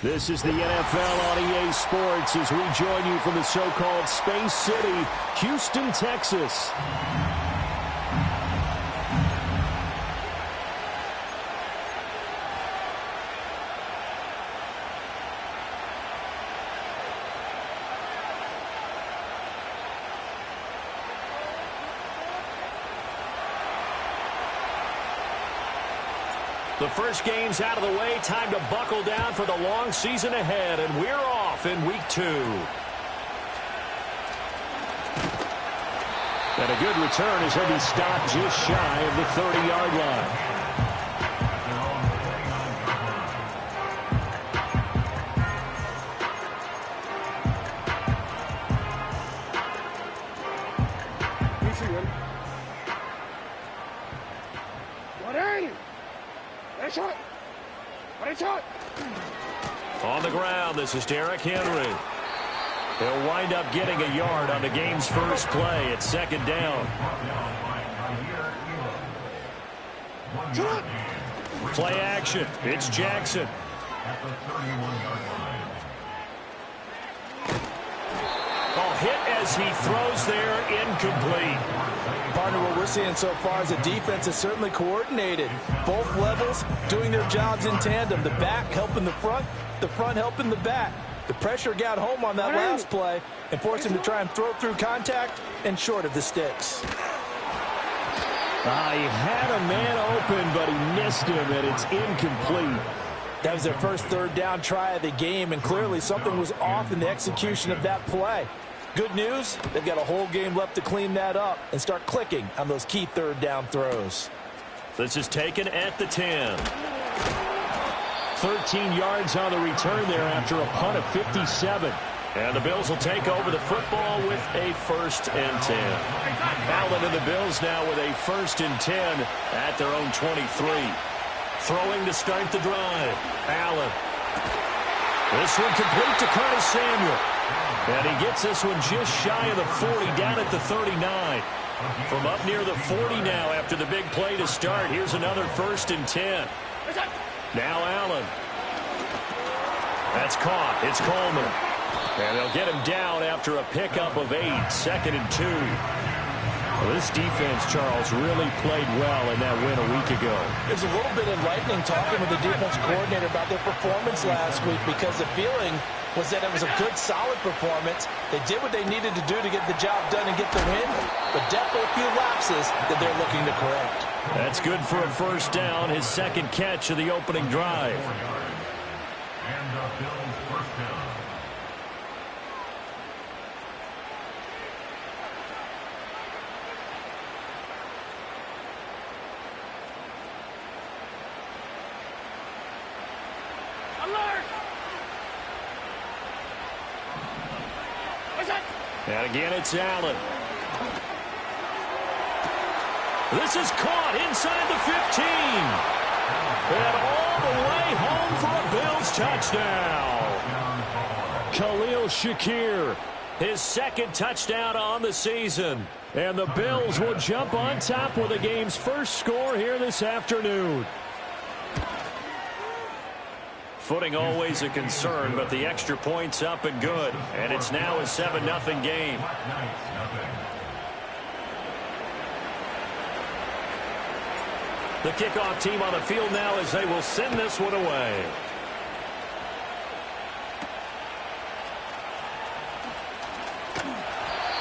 This is the NFL on EA Sports as we join you from the so-called Space City, Houston, Texas. The first game's out of the way. Time to buckle down for the long season ahead, and we're off in week 2. And a good return as he'll be stopped just shy of the 30-yard line. On the ground, this is Derrick Henry. He'll wind up getting a yard on the game's first play. It's second down. Play action. It's Jackson. Oh, hit as he throws there, incomplete. Partner, what we're seeing so far is the defense is certainly coordinated. Both levels doing their jobs in tandem. The back helping the front helping the back. The pressure got home on that last play and forced him to try and throw through contact and short of the sticks. He had a man open, but he missed him, and it's incomplete. That was their first third down try of the game, and clearly something was off in the execution of that play. Good news, they've got a whole game left to clean that up and start clicking on those key third down throws. This is taken at the 10. 13 yards on the return there after a punt of 57. And the Bills will take over the football with a 1st and 10. Allen and the Bills now with a 1st and 10 at their own 23. Throwing to start the drive. Allen. This one complete to Curtis Samuel. And he gets this one just shy of the 40, down at the 39. From up near the 40 now after the big play to start. Here's another 1st and 10. Now Allen. That's caught. It's Coleman. And they'll get him down after a pickup of 8. 2nd and 2. Well, this defense, Charles, really played well in that win a week ago. It was a little bit enlightening talking with the defense coordinator about their performance last week, because the feeling was that it was a good, solid performance. They did what they needed to do to get the job done and get the win, but definitely a few lapses that they're looking to correct. That's good for a 1st down, his 2nd catch of the opening drive. And the Bills' 1st down. And again, it's Allen. This is caught inside the 15. And all the way home for a Bills touchdown. Khalil Shakir, his 2nd touchdown on the season. And the Bills will jump on top with the game's first score here this afternoon. Footing always a concern, but the extra point's up and good. And it's now a 7-0 game. The kickoff team on the field now as they will send this one away.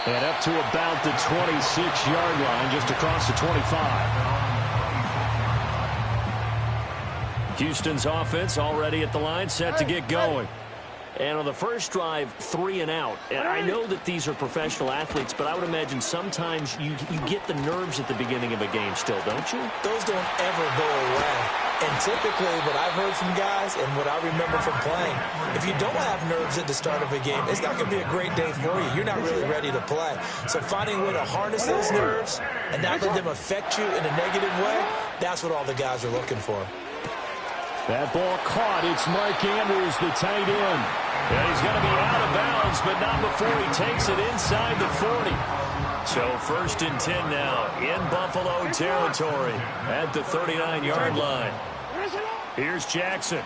And up to about the 26-yard line, just across the 25. Houston's offense already at the line, set to get going. And on the first drive, 3 and out. And I know that these are professional athletes, but I would imagine sometimes you get the nerves at the beginning of a game still, don't you? Those don't ever go away. And typically what I've heard from guys and what I remember from playing, if you don't have nerves at the start of a game, it's not going to be a great day for you. You're not really ready to play. So finding a way to harness those nerves and not let them affect you in a negative way, that's what all the guys are looking for. That ball caught. It's Mark Andrews, the tight end. And he's going to be out of bounds, but not before he takes it inside the 40. So 1st and 10 now in Buffalo territory at the 39-yard line. Here's Jackson.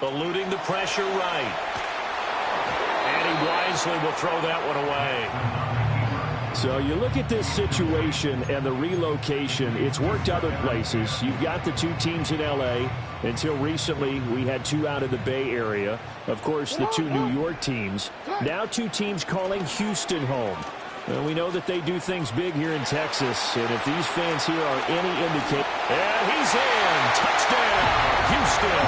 Eluding the pressure right. And he wisely will throw that one away. So you look at this situation and the relocation. It's worked other places. You've got the two teams in L.A. Until recently, we had two out of the Bay Area. Of course, the two New York teams. Now two teams calling Houston home. Well, we know that they do things big here in Texas. And if these fans here are any indicator. And he's in. Touchdown, Houston.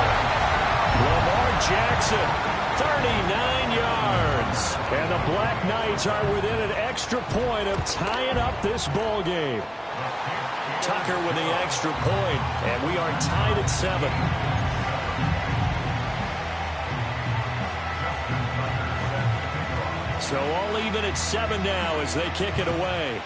Lamar Jackson. 39 yards. And the Black Knights are within an extra point of tying up this ball game. Tucker with the extra point, and we are tied at 7. So all even at 7 now as they kick it away.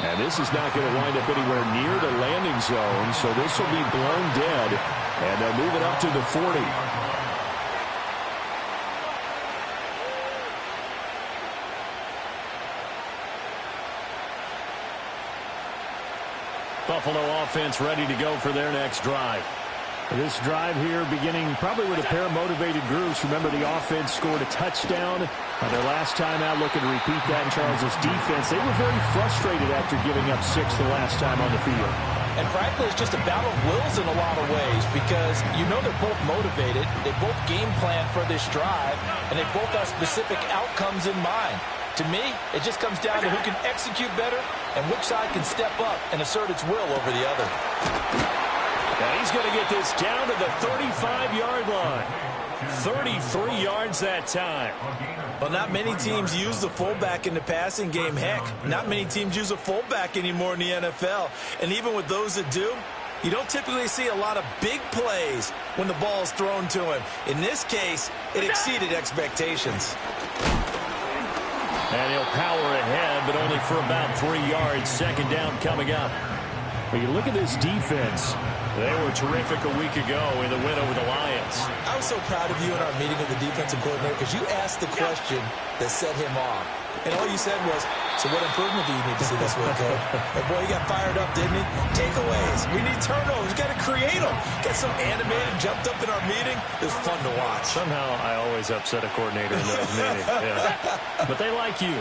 And this is not going to wind up anywhere near the landing zone, so this will be blown dead, and they'll move it up to the 40. Buffalo offense ready to go for their next drive. This drive here beginning probably with a pair of motivated groups. Remember, the offense scored a touchdown their last time out. Looking to repeat that in Charles' defense. They were very frustrated after giving up 6 the last time on the field. And frankly, it's just a battle of wills in a lot of ways because you know they're both motivated. They both game plan for this drive, and they both have specific outcomes in mind. To me, it just comes down to who can execute better and which side can step up and assert its will over the other. And he's going to get this down to the 35-yard line. 33 yards that time. Well, not many teams use the fullback in the passing game. Heck, not many teams use a fullback anymore in the NFL. And even with those that do, you don't typically see a lot of big plays when the ball is thrown to him. In this case, it exceeded expectations. And he'll power ahead, but only for about 3 yards. Second down coming up. When you look at this defense, they were terrific a week ago in the win over the Lions. I was so proud of you in our meeting with the defensive coordinator because you asked the question that set him off. And all you said was, so what improvement do you need to see this week, Coach? And boy, he got fired up, didn't he? Takeaways. We need turnovers. We got to create them. Got so animated, jumped up in our meeting. It was fun to watch. Somehow I always upset a coordinator in those meetings. Yeah. But they like you.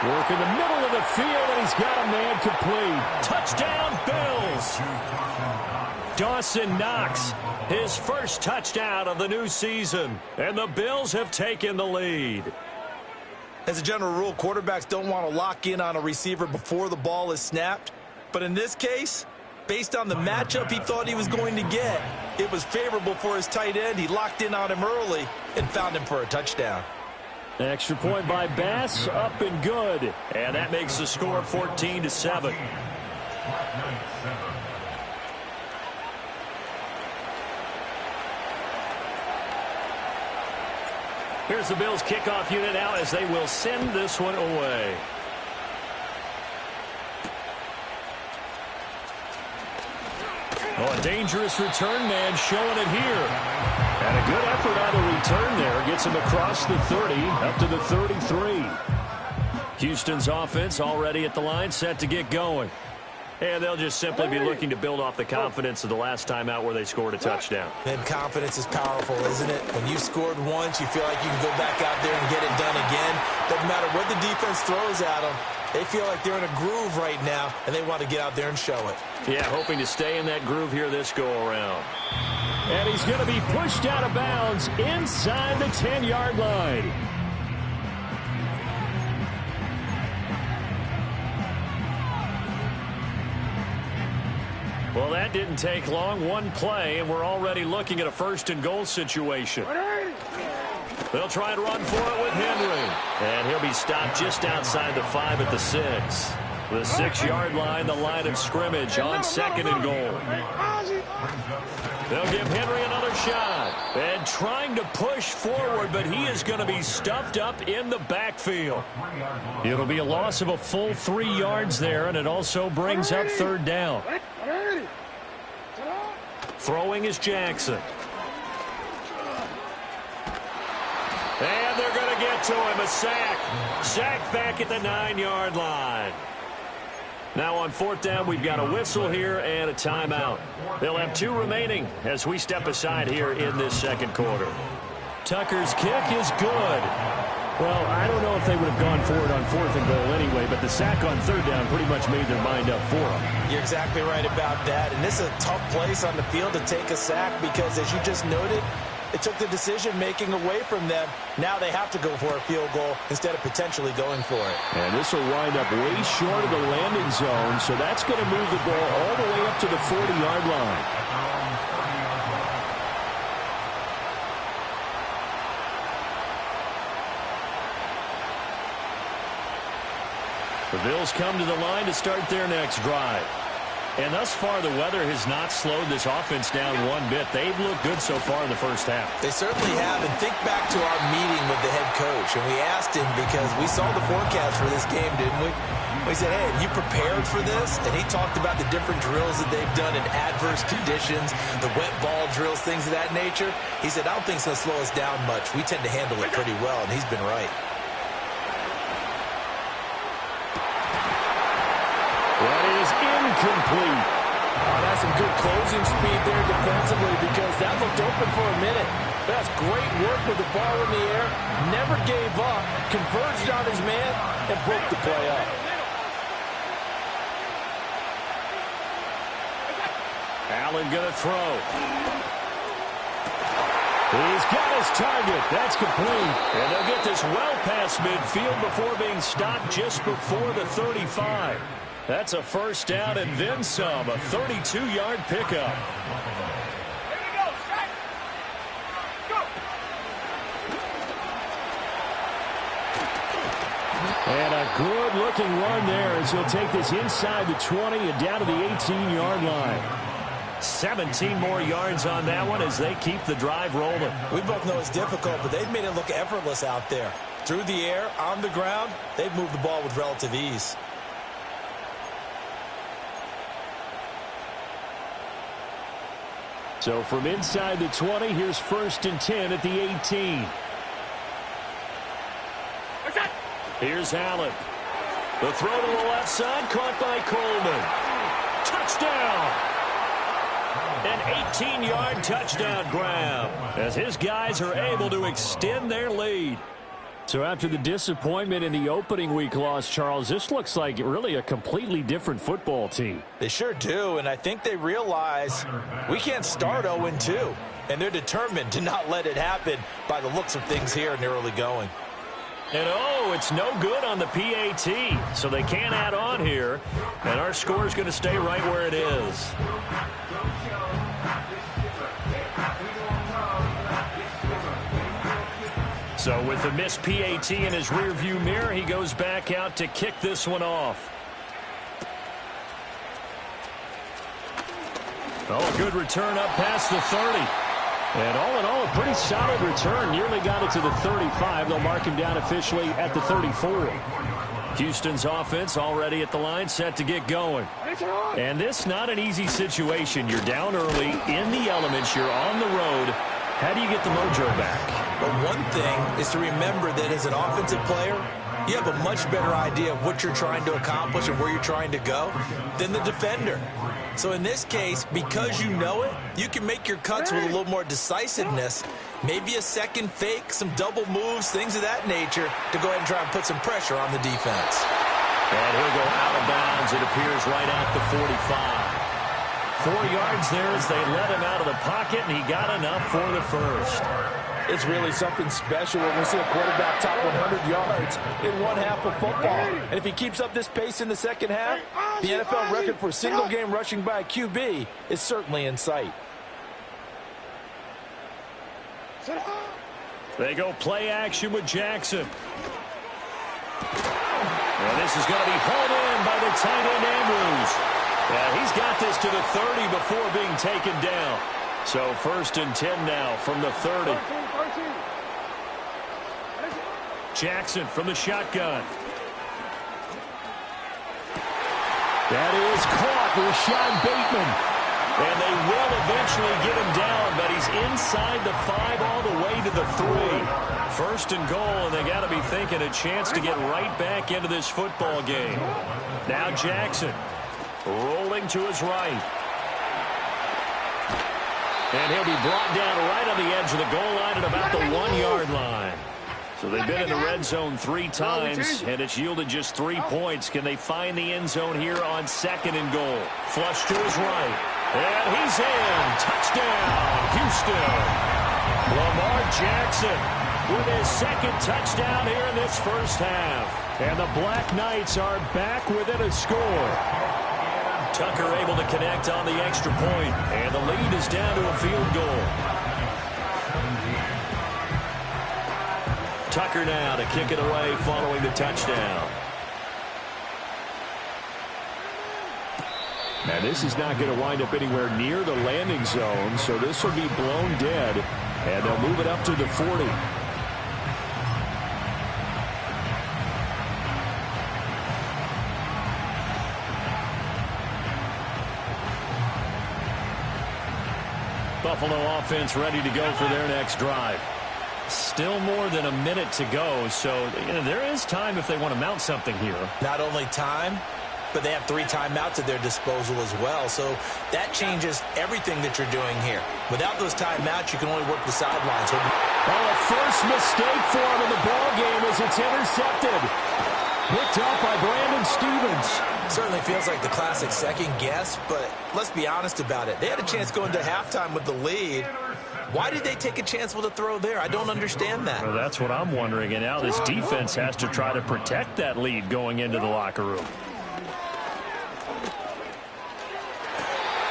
Work in the middle of the field, and he's got a man complete. Touchdown, Bills! Dawson Knox, his first touchdown of the new season. And the Bills have taken the lead. As a general rule, quarterbacks don't want to lock in on a receiver before the ball is snapped. But in this case, based on the matchup he thought he was going to get, it was favorable for his tight end. He locked in on him early and found him for a touchdown. Extra point by Bass, up and good. And that makes the score 14-7. Here's the Bills kickoff unit now as they will send this one away. Oh, a dangerous return man showing it here. And a good effort on the return there. Gets him across the 30, up to the 33. Houston's offense already at the line, set to get going. And they'll just simply be looking to build off the confidence of the last time out where they scored a touchdown. And confidence is powerful, isn't it? When you scored once, you feel like you can go back out there and get it done again. Doesn't matter what the defense throws at them. They feel like they're in a groove right now, and they want to get out there and show it. Yeah, hoping to stay in that groove here this go-around. And he's going to be pushed out of bounds inside the 10-yard line. Well, that didn't take long. One play, and we're already looking at a first-and-goal situation. They'll try and run for it with Henry. And he'll be stopped just outside the 5 at the 6. The 6-yard line, the line of scrimmage on second and goal. They'll give Henry another shot. And trying to push forward, but he is going to be stuffed up in the backfield. It'll be a loss of a full 3 yards there, and it also brings up third down. Throwing is Jackson. And they're going to get to him. A sack. Sack back at the 9-yard line. Now on fourth down, we've got a whistle here and a timeout. They'll have 2 remaining as we step aside here in this second quarter. Tucker's kick is good. Well, I don't know if they would have gone for it on 4th and goal anyway, but the sack on 3rd down pretty much made their mind up for them. You're exactly right about that. And this is a tough place on the field to take a sack because, as you just noted, it took the decision-making away from them. Now they have to go for a field goal instead of potentially going for it. And this will wind up way short of the landing zone, so that's going to move the ball all the way up to the 40-yard line. The Bills come to the line to start their next drive. And thus far, the weather has not slowed this offense down one bit. They've looked good so far in the first half. They certainly have. And think back to our meeting with the head coach. And we asked him because we saw the forecast for this game, didn't we? We said, hey, have you prepared for this? And he talked about the different drills that they've done in adverse conditions, the wet ball drills, things of that nature. He said, I don't think it's going to slow us down much. We tend to handle it pretty well, and he's been right. That is incomplete. Oh, that's some good closing speed there defensively because that looked open for a minute. That's great work with the ball in the air. Never gave up, converged on his man, and broke the play up. Allen going to throw. He's got his target. That's complete. And they'll get this well past midfield before being stopped just before the 35. That's a first down and then some. A 32-yard pickup. And a good-looking run there as he'll take this inside the 20 and down to the 18-yard line. 17 more yards on that one as they keep the drive rolling. We both know it's difficult, but they've made it look effortless out there. Through the air, on the ground, they've moved the ball with relative ease. So from inside the 20, here's 1st and 10 at the 18. Here's Allen. The throw to the left side, caught by Coleman. Touchdown! An 18-yard touchdown grab as his guys are able to extend their lead. So after the disappointment in the opening week loss, Charles, this looks like really a completely different football team. They sure do, and I think they realize we can't start 0-2, and they're determined to not let it happen by the looks of things here in the early going. And it's no good on the PAT, so they can't add on here, and our score is going to stay right where it is. So with the missed PAT in his rearview mirror, he goes back out to kick this one off. Oh, a good return up past the 30. And all in all, a pretty solid return. Nearly got it to the 35. They'll mark him down officially at the 34. Houston's offense already at the line, set to get going. And this not an easy situation. You're down early, in the elements, you're on the road. How do you get the mojo back? But one thing is to remember that as an offensive player, you have a much better idea of what you're trying to accomplish and where you're trying to go than the defender. So in this case, because you know it, you can make your cuts with a little more decisiveness, maybe a second fake, some double moves, things of that nature, to go ahead and try and put some pressure on the defense. And he'll go out of bounds, it appears, right at the 45. 4 yards there as they let him out of the pocket, and he got enough for the first. It's really something special when we see a quarterback top 100 yards in one half of football. And if he keeps up this pace in the second half, the NFL record for single-game rushing by a QB is certainly in sight. They go play action with Jackson. And this is going to be hauled in by the tight end Andrews. Yeah, he's got this to the 30 before being taken down. So 1st and 10 now from the 30. Jackson from the shotgun. That is caught with Sean Bateman. And they will eventually get him down, but he's inside the 5 all the way to the 3. 1st and goal, and they got to be thinking a chance to get right back into this football game. Now Jackson rolling to his right. And he'll be brought down right on the edge of the goal line at about the 1-yard line. So they've been in the red zone 3 times, and it's yielded just 3 points. Can they find the end zone here on 2nd and goal? Flush to his right. And he's in. Touchdown, Houston. Lamar Jackson with his 2nd touchdown here in this first half. And the Black Knights are back within a score. Tucker able to connect on the extra point, and the lead is down to a field goal. Tucker now to kick it away following the touchdown. Now this is not going to wind up anywhere near the landing zone, so this will be blown dead, and they'll move it up to the 40. Buffalo offense ready to go for their next drive. Still more than a minute to go, so there is time if they want to mount something here. Not only time, but they have 3 timeouts at their disposal as well, so that changes everything that you're doing here. Without those timeouts, you can only work the sidelines. Oh, a first mistake for him in the ballgame as it's intercepted. Picked up by Brandon Stevens. Certainly feels like the classic second guess, but let's be honest about it. They had a chance going to halftime with the lead. Why did they take a chance with a throw there? I don't understand that. Well, that's what I'm wondering, and now this defense has to try to protect that lead going into the locker room.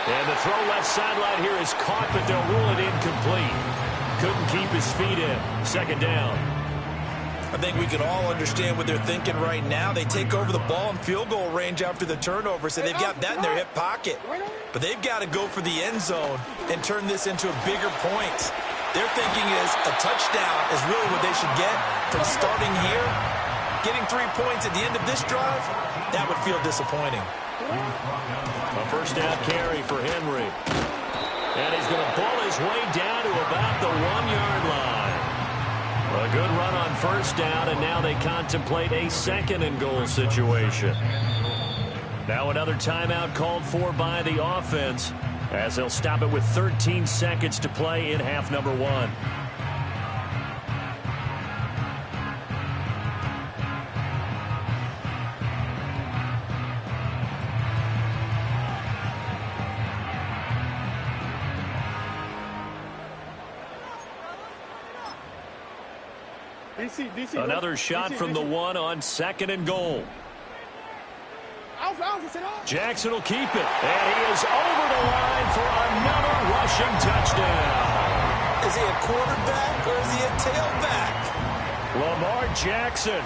And the throw left sideline here is caught, but they'll rule it incomplete. Couldn't keep his feet in. 2nd down. I think we can all understand what they're thinking right now. They take over the ball in field goal range after the turnover, so they've got that in their hip pocket. But they've got to go for the end zone and turn this into a bigger point. Their thinking is a touchdown is really what they should get from starting here. Getting 3 points at the end of this drive, that would feel disappointing. A first down carry for Henry. And he's going to pull his way down to about the 1-yard line. A good run on first down, and now they contemplate a 2nd and goal situation. Now another timeout called for by the offense, as they'll stop it with 13 seconds to play in half number 1. Another shot from the 1 on 2nd and goal. Jackson will keep it, and he is over the line for another rushing touchdown. Is he a quarterback or is he a tailback? Lamar Jackson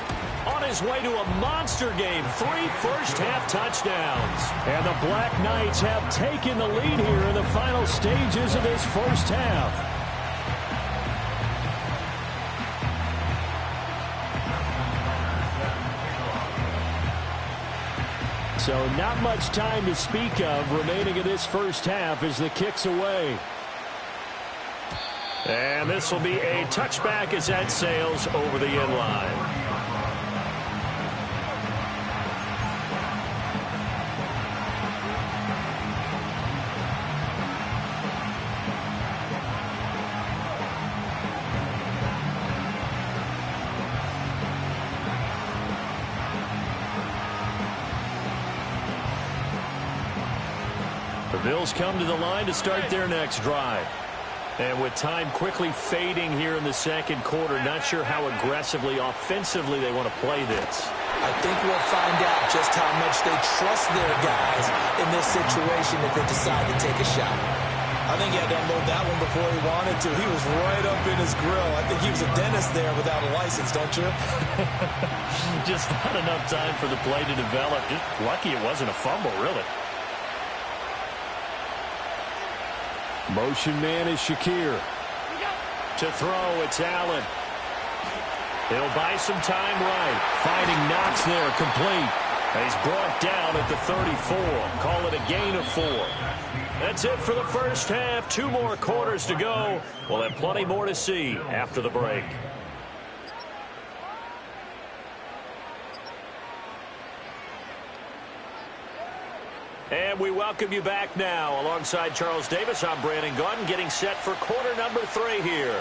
on his way to a monster game. 3 first-half touchdowns. And the Black Knights have taken the lead here in the final stages of this first half. So not much time to speak of remaining in this first half as the kick's away. And this will be a touchback as that sails over the end line. The Bills come to the line to start their next drive. And with time quickly fading here in the second quarter, not sure how aggressively, offensively they want to play this. I think we'll find out just how much they trust their guys in this situation if they decide to take a shot. I think he had to unload that one before he wanted to. He was right up in his grill. I think he was a dentist there without a license, don't you? Just not enough time for the play to develop. Just lucky it wasn't a fumble, really. Motion man is Shakir. To throw, it's Allen. He'll buy some time right. Finding Knox there, complete. And he's brought down at the 34. Call it a gain of 4. That's it for the first half. 2 more quarters to go. We'll have plenty more to see after the break. And we welcome you back now. Alongside Charles Davis, I'm Brandon Gunn, getting set for quarter number 3 here.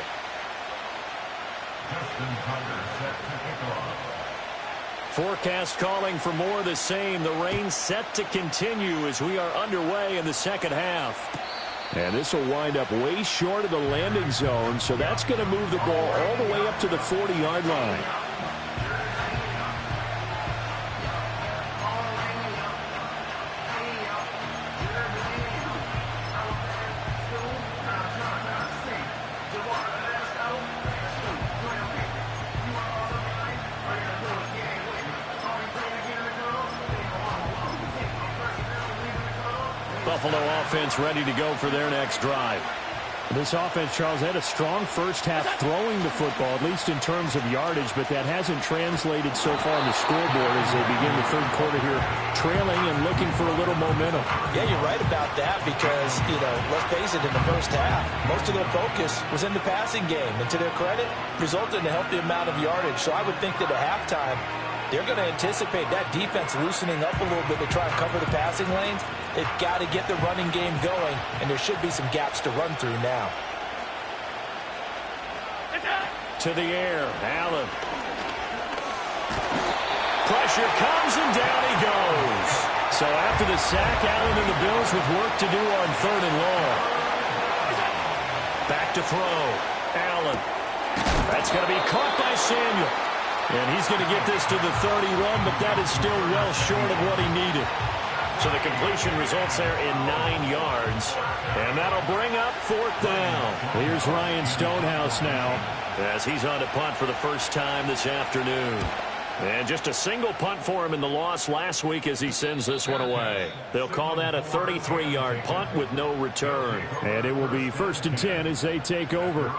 Forecast calling for more of the same. The rain set to continue as we are underway in the second half. And this will wind up way short of the landing zone, so that's going to move the ball all the way up to the 40-yard line. Buffalo offense ready to go for their next drive. This offense, Charles, had a strong first half throwing the football, at least in terms of yardage, but that hasn't translated so far on the scoreboard as they begin the third quarter here, trailing and looking for a little momentum. Yeah, you're right about that because, let's face it, in the first half, most of their focus was in the passing game. And to their credit, resulted in a healthy amount of yardage. So I would think that at halftime, they're going to anticipate that defense loosening up a little bit to try and cover the passing lanes. They've got to get the running game going, and there should be some gaps to run through now. To the air, Allen. Pressure comes, and down he goes. So after the sack, Allen and the Bills with work to do on 3rd and long. Back to throw. Allen. That's going to be caught by Samuel. And he's going to get this to the 31, but that is still well short of what he needed. So the completion results there in 9 yards. And that'll bring up 4th down. Here's Ryan Stonehouse now, as he's on to punt for the first time this afternoon. And just a single punt for him in the loss last week as he sends this one away. They'll call that a 33-yard punt with no return. And it will be 1st and 10 as they take over.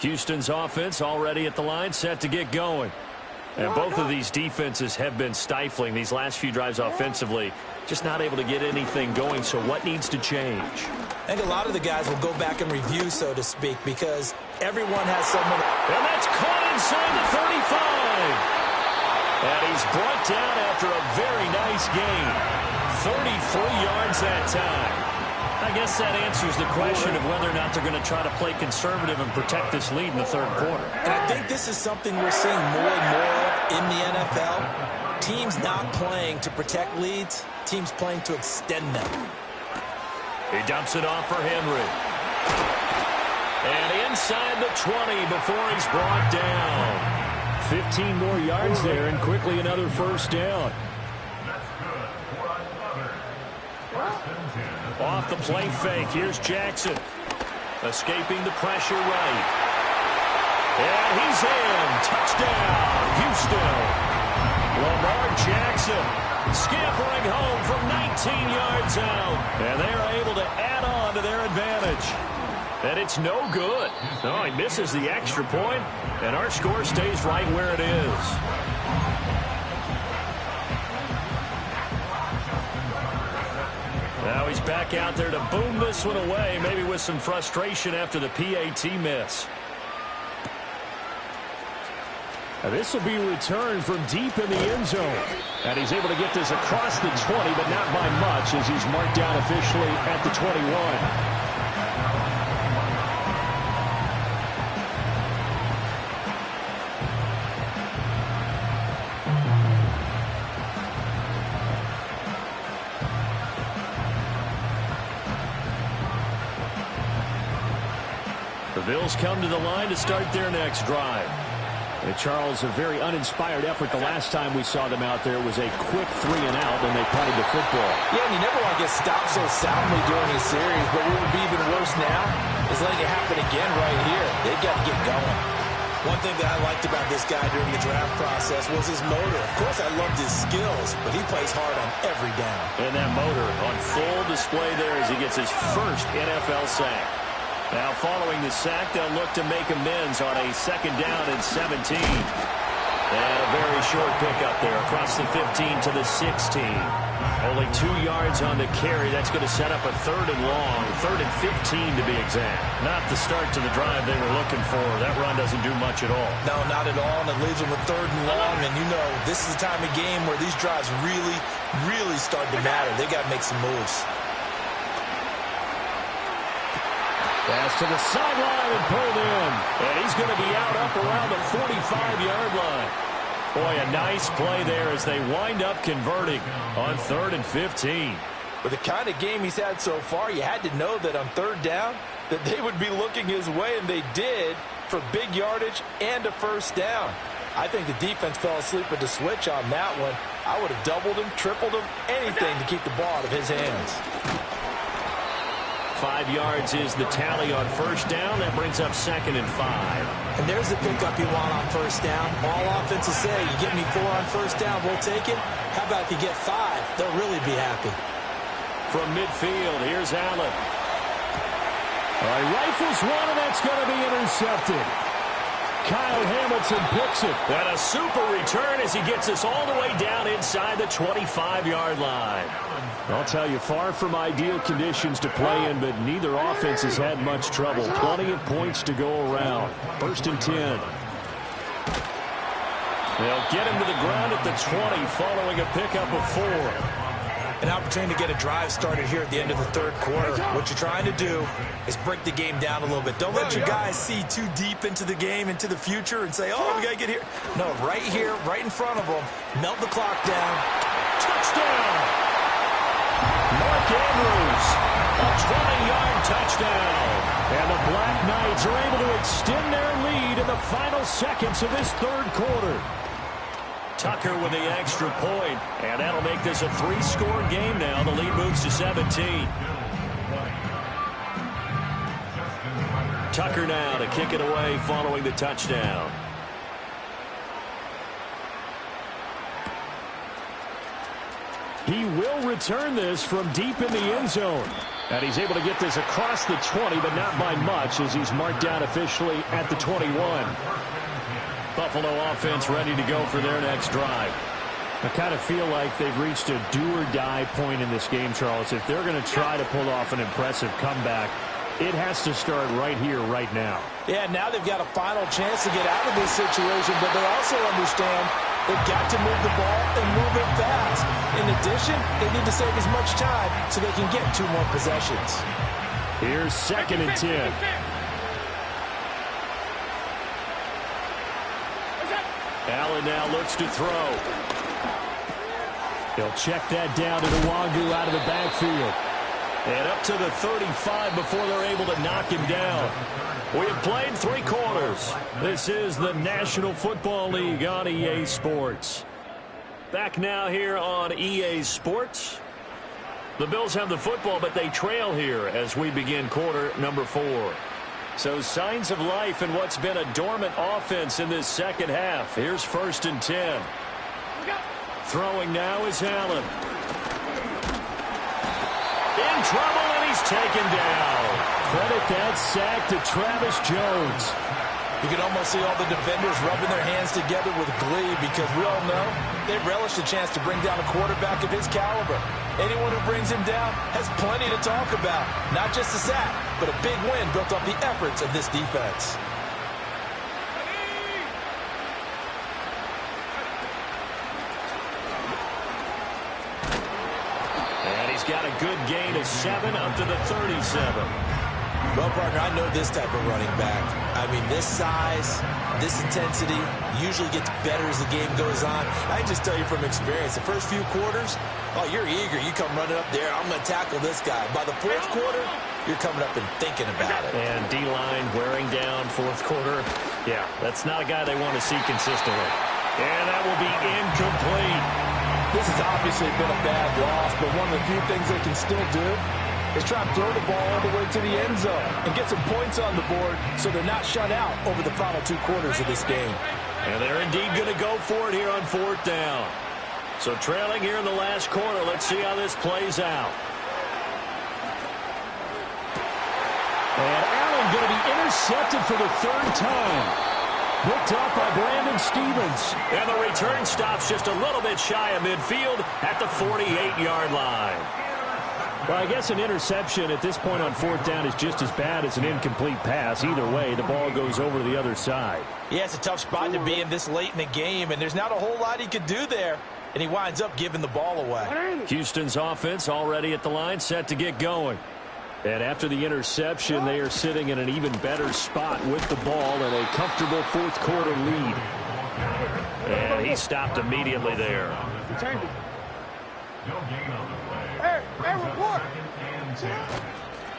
Houston's offense already at the line, set to get going. And both of these defenses have been stifling these last few drives offensively. Just not able to get anything going, so what needs to change? I think a lot of the guys will go back and review, so to speak, because everyone has someone. And that's caught inside the 35. And he's brought down after a very nice gain. 33 yards that time. I guess that answers the question of whether or not they're going to try to play conservative and protect this lead in the third quarter. And I think this is something we're seeing more and more of in the NFL. Teams not playing to protect leads, teams playing to extend them. He dumps it off for Henry. And inside the 20 before he's brought down. 15 more yards there and quickly another first down. Off the play fake. Here's Jackson. Escaping the pressure right. And he's in. Touchdown, Houston. Lamar Jackson scampering home from 19 yards out. And they are able to add on to their advantage. And it's no good. No, he misses the extra point, and our score stays right where it is. Now he's back out there to boom this one away, maybe with some frustration after the PAT miss. Now this will be returned from deep in the end zone. And he's able to get this across the 20, but not by much as he's marked down officially at the 21. The Bills come to the line to start their next drive. And Charles, a very uninspired effort. The last time we saw them out there was a quick 3 and out, and they punted the football. Yeah, and you never want to get stopped so soundly during a series, but what would be even worse now is letting it happen again right here. They've got to get going. One thing that I liked about this guy during the draft process was his motor. Of course, I loved his skills, but he plays hard on every down. And that motor on full display there as he gets his first NFL sack. Now following the sack, they'll look to make amends on a 2nd down and 17. And a very short pickup there across the 15 to the 16. Only 2 yards on the carry. That's going to set up a 3rd and long. 3rd and 15 to be exact. Not the start to the drive they were looking for. That run doesn't do much at all. No, not at all. And it leaves them with 3rd and long. And you know, this is the time of game where these drives really, really start to matter. They got to make some moves. Pass to the sideline and pulled in. And he's going to be out up around the 45-yard line. Boy, a nice play there as they wind up converting on 3rd and 15. With the kind of game he's had so far, you had to know that on 3rd down that they would be looking his way, and they did, for big yardage and a 1st down. I think the defense fell asleep at the switch on that one. I would have doubled him, tripled him, anything to keep the ball out of his hands. 5 yards is the tally on 1st down. That brings up 2nd and 5. And there's the pickup you want on 1st down. All offenses say, you get me 4 on 1st down, we'll take it. How about if you get 5? They'll really be happy. From midfield, here's Allen. All right, rifles one, and that's going to be intercepted. Kyle Hamilton picks it. And a super return as he gets us all the way down inside the 25-yard line. I'll tell you, far from ideal conditions to play in, but neither offense has had much trouble. Plenty of points to go around. 1st and 10. They'll get him to the ground at the 20 following a pickup of 4. An opportunity to get a drive started here at the end of the 3rd quarter. What you're trying to do is break the game down a little bit. Don't let your guys see too deep into the game, into the future, and say, oh, we got to get here. No, right here, right in front of them. Melt the clock down. Touchdown! Mark Andrews, a 20-yard touchdown. And the Black Knights are able to extend their lead in the final seconds of this 3rd quarter. Tucker with the extra point, and that'll make this a 3-score game now. The lead moves to 17. Tucker now to kick it away following the touchdown. He will return this from deep in the end zone. And he's able to get this across the 20, but not by much, as he's marked down officially at the 21. Buffalo offense ready to go for their next drive. I kind of feel like they've reached a do-or-die point in this game, Charles. If they're going to try to pull off an impressive comeback, it has to start right here, right now. Yeah, now they've got a final chance to get out of this situation, but they also understand they've got to move the ball and move it fast. In addition, they need to save as much time so they can get 2 more possessions. Here's 2nd and 10. Allen now looks to throw. They'll check that down to Nwangu out of the backfield. And up to the 35 before they're able to knock him down. We have played 3 quarters. This is the National Football League on EA Sports. Back now here on EA Sports. The Bills have the football, but they trail here as we begin quarter number 4. So signs of life in what's been a dormant offense in this second half. Here's 1st and 10. Throwing now is Allen. In trouble, and he's taken down. Credit that sack to Travis Jones. You can almost see all the defenders rubbing their hands together with glee because we all know they relish the chance to bring down a quarterback of his caliber. Anyone who brings him down has plenty to talk about. Not just a sack, but a big win built off the efforts of this defense. And he's got a good gain of 7 up to the 37. Well, partner, I know this type of running back. I mean, this size, this intensity usually gets better as the game goes on. I can just tell you from experience, the first few quarters, oh, you're eager. You come running up there, I'm going to tackle this guy. By the 4th quarter, you're coming up and thinking about it. And D-line wearing down 4th quarter. Yeah, that's not a guy they want to see consistently. And that will be incomplete. This has obviously been a bad loss, but one of the few things they can still do is try to throw the ball all the way to the end zone and get some points on the board so they're not shut out over the final 2 quarters of this game. And they're indeed going to go for it here on 4th down. So trailing here in the last quarter, let's see how this plays out. And Allen going to be intercepted for the 3rd time. Picked up by Brandon Stevens. And the return stops just a little bit shy of midfield at the 48-yard line. Well, I guess an interception at this point on fourth down is just as bad as an incomplete pass. Either way, the ball goes over to the other side. Yeah, it's a tough spot to be in this late in the game, and there's not a whole lot he could do there. And he winds up giving the ball away. Houston's offense already at the line, set to get going. And after the interception, they are sitting in an even better spot with the ball and a comfortable fourth quarter lead. And he stopped immediately there.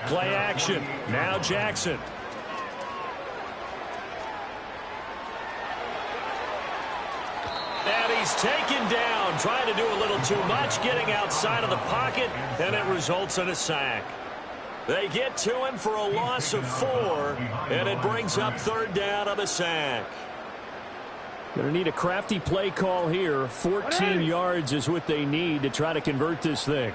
Play action. Now Jackson. And he's taken down, trying to do a little too much, getting outside of the pocket, and it results in a sack. They get to him for a loss of 4, and it brings up third down on the sack. Going to need a crafty play call here. 14 yards is what they need to try to convert this thing.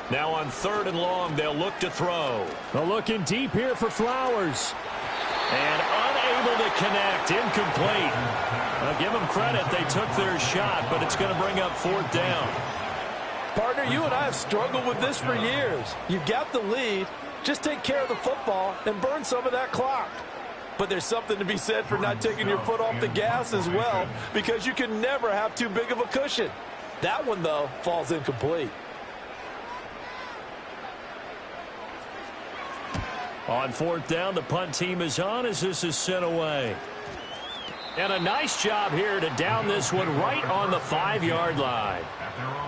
Now on third and long, they'll look to throw. They're looking deep here for Flowers. And unable to connect, incomplete. I'll give them credit, they took their shot, but it's going to bring up fourth down. Partner, you and I have struggled with this for years. You've got the lead, just take care of the football and burn some of that clock. But there's something to be said for not taking your foot off the gas as well, because you can never have too big of a cushion. That one, though, falls incomplete. On fourth down, the punt team is on as this is sent away. And a nice job here to down this one right on the 5-yard line.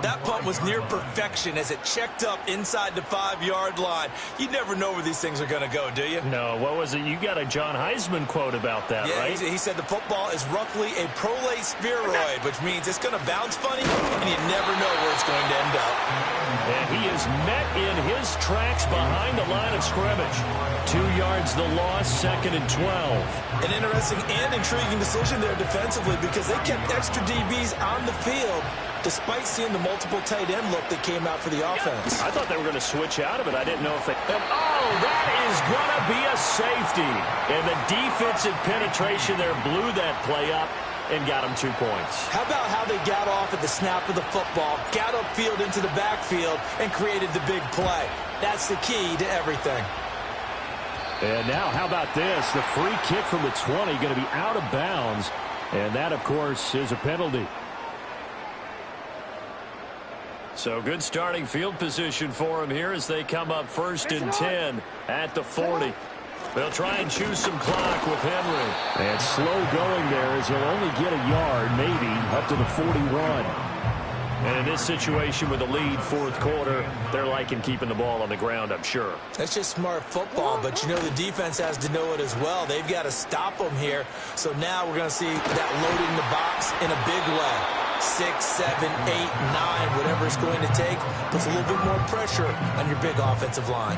That punt was near perfection as it checked up inside the 5-yard line. You never know where these things are going to go, do you? No, what was it? You got a John Heisman quote about that, yeah, right? He said the football is roughly a prolate spheroid, which means it's going to bounce funny, and you never know where it's going to end up. And he is met in his tracks behind the line of scrimmage. 2 yards the loss, second and 12. An interesting and intriguing decision there defensively because they kept extra DBs on the field despite seeing the multiple tight end look that came out for the offense. I thought they were going to switch out of it. I didn't know if they... And oh, that is going to be a safety. And the defensive penetration there blew that play up and got them 2 points. How about how they got off at the snap of the football, got upfield into the backfield, and created the big play? That's the key to everything. And now, how about this? The free kick from the 20 going to be out of bounds. And that, of course, is a penalty. So good starting field position for him here as they come up first and 10 at the 40. They'll try and choose some clock with Henry. And slow going there as he'll only get a yard, maybe, up to the 41. And in this situation with the lead, fourth quarter, they're liking keeping the ball on the ground, I'm sure. That's just smart football, but you know the defense has to know it as well. They've got to stop them here. So now we're going to see that loading the box in a big way. 6, 7, 8, 9, whatever it's going to take, puts a little bit more pressure on your big offensive line.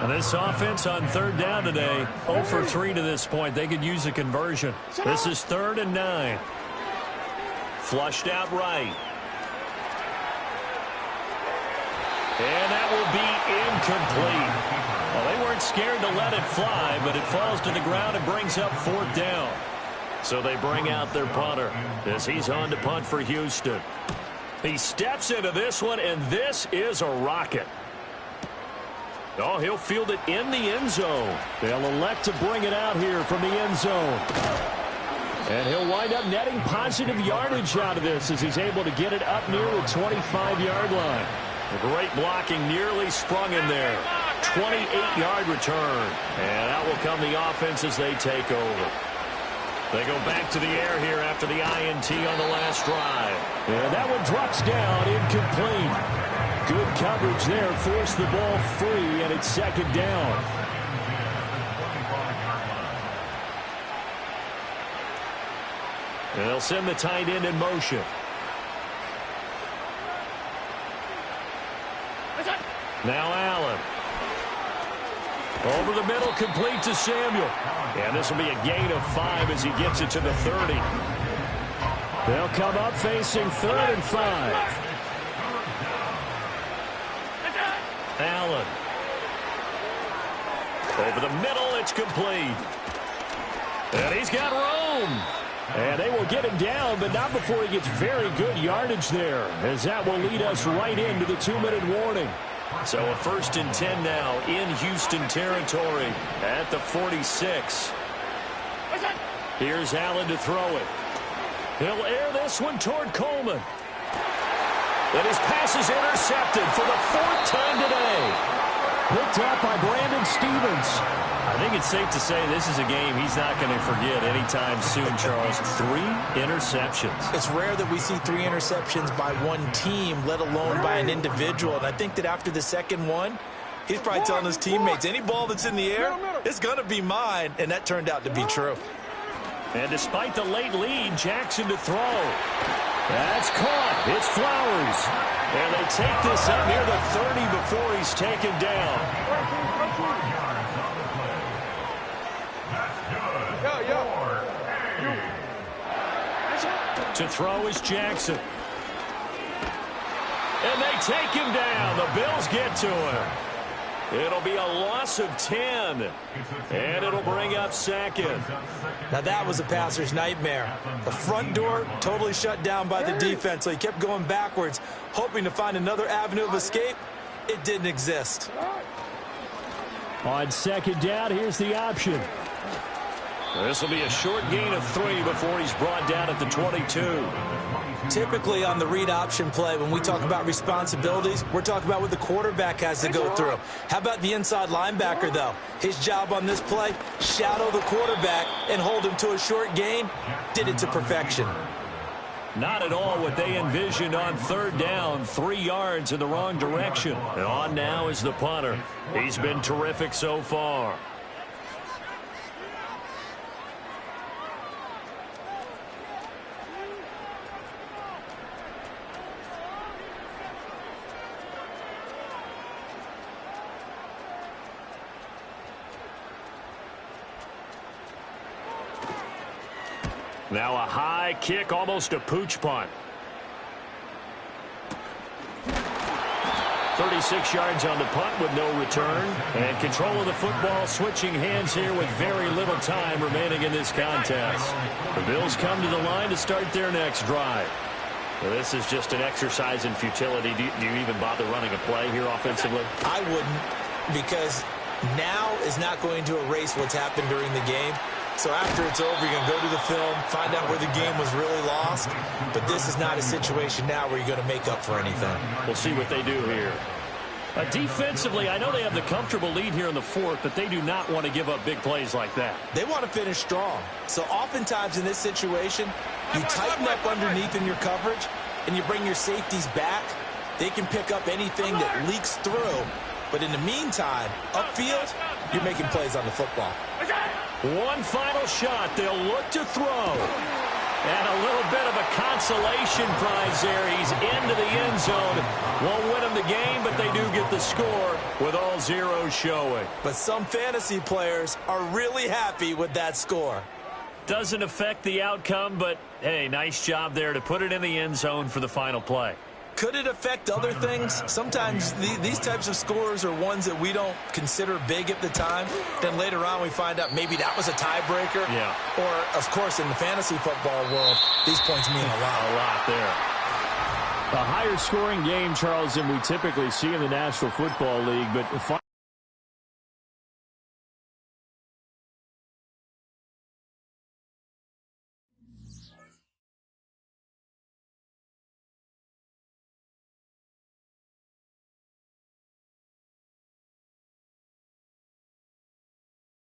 And this offense on third down today, 0 for 3 to this point. They could use a conversion. This is 3rd and 9. Flushed out right. And that will be incomplete. Well, they weren't scared to let it fly, but it falls to the ground and brings up fourth down. So they bring out their punter as he's on to punt for Houston. He steps into this one, and this is a rocket. Oh, he'll field it in the end zone. They'll elect to bring it out here from the end zone. And he'll wind up netting positive yardage out of this as he's able to get it up near the 25-yard line. A great blocking, nearly sprung in there. 28-yard return. And out will come the offense as they take over. They go back to the air here after the INT on the last drive. And that one drops down, incomplete. Good coverage there, forced the ball free, and it's second down. And they'll send the tight end in motion. Now Allen. Over the middle, complete to Samuel. And this will be a gain of 5 as he gets it to the 30. They'll come up facing 3rd and 5. Allen. Over the middle, it's complete. And he's got room. And they will get him down, but not before he gets very good yardage there, as that will lead us right into the 2-minute warning. So a 1st and 10 now in Houston territory at the 46. Here's Allen to throw it. He'll air this one toward Coleman. And his pass is intercepted for the 4th time today. Picked up by Brandon Stevens. I think it's safe to say this is a game he's not going to forget anytime soon, Charles. 3 interceptions. It's rare that we see 3 interceptions by one team, let alone by an individual. And I think that after the second one, he's probably telling his teammates, any ball that's in the air, it's going to be mine. And that turned out to be true. And despite the late lead, Jackson to throw. That's caught. It's Flowers. And they take this up near the 30 before he's taken down. To throw is Jackson. And they take him down. The Bills get to him. It'll be a loss of 10. And it'll bring up 2nd. Now that was a passer's nightmare. The front door totally shut down by the defense, so he kept going backwards, hoping to find another avenue of escape. It didn't exist. On 2nd down, here's the option. This will be a short gain of 3 before he's brought down at the 22. Typically on the read option play, when we talk about responsibilities, we're talking about what the quarterback has to go through. How about the inside linebacker, though? His job on this play, shadow the quarterback and hold him to a short gain. Did it to perfection. Not at all what they envisioned on 3rd down. 3 yards in the wrong direction. And on now is the punter. He's been terrific so far. Now a high kick, almost a pooch punt. 36 yards on the punt with no return. And control of the football switching hands here with very little time remaining in this contest. The Bills come to the line to start their next drive. Well, this is just an exercise in futility. Do you even bother running a play here offensively? I wouldn't, because now is not going to erase what's happened during the game. So after it's over, you're going to go to the film, find out where the game was really lost. But this is not a situation now where you're going to make up for anything. We'll see what they do here. Defensively, I know they have the comfortable lead here in the 4th, but they do not want to give up big plays like that. They want to finish strong. So oftentimes in this situation, you tighten up underneath in your coverage, and you bring your safeties back. They can pick up anything that leaks through. But in the meantime, upfield, you're making plays on the football. One final shot. They'll look to throw. And a little bit of a consolation prize there. He's into the end zone. Won't win him the game, but they do get the score with all zeros showing. But some fantasy players are really happy with that score. Doesn't affect the outcome, but, hey, nice job there to put it in the end zone for the final play. Could it affect other things? Sometimes these types of scores are ones that we don't consider big at the time. Then later on we find out maybe that was a tiebreaker. Yeah. Or, of course, in the fantasy football world, these points mean a lot. A lot there. A higher scoring game, Charles, than we typically see in the National Football League. But